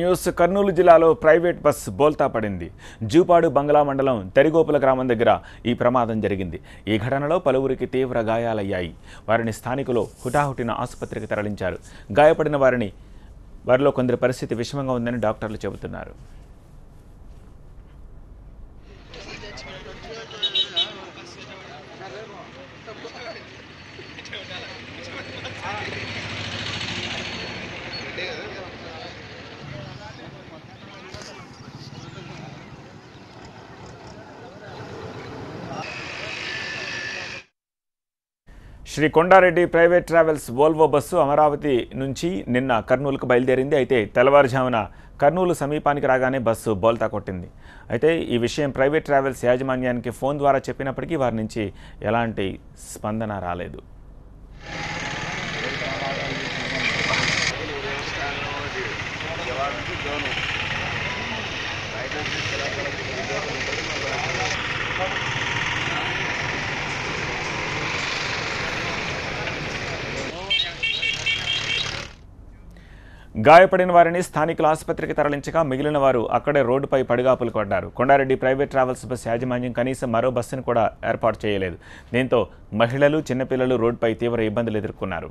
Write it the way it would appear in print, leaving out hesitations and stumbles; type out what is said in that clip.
News Kurnool జిల్లాలో private bus బోల్తా పడింది. జూపాడు బంగ్లా మండలం తెరిగోపుల గ్రామం దగ్గర ఈ ప్రమాదం జరిగింది. ఈ ఘటనలో పలువురికి తీవ్ర గాయాలయ్యాయి. వారిని స్థానికులు హుటాహుటిన ఆసుపత్రికి తరలించారు. గాయపడిన వారిలో కొందరి పరిస్థితి విషమంగా ఉందని డాక్టర్లు చెబుతున్నారు. Shri Kondareddy private travels Volvo bus Amaravati నుంచి నిన్న కర్నూలుకు బయలుదేరింది. అయితే తెల్లవారుజామున కర్నూలు సమీపానికి రాగానే బస్సు బోల్తా కొట్టింది. అయితే ఈ విషయం ప్రైవేట్ ట్రావెల్స్ యాజమాన్యానికి ఫోన్ ద్వారా చెప్పినప్పటికీ వారి నుంచి ఎలాంటి స్పందన రాలేదు. గాయపడిన వారిని స్థానికుల ఆసుపత్రికి తరలించగా మిగిలిన వారు అక్కడే రోడ్డుపై పడిగాపులు కొట్టారు. కొండారెడ్డి ప్రైవేట్ ట్రావెల్స్ బస్సు యాజమాన్యం కనీసం మరో బస్సును కూడా ఏర్పాటు చేయలేదు. దీంతో మహిళలు, చిన్నపిల్లలు రోడ్డుపై తీవ్ర ఇబ్బందులు ఎదుర్కొన్నారు.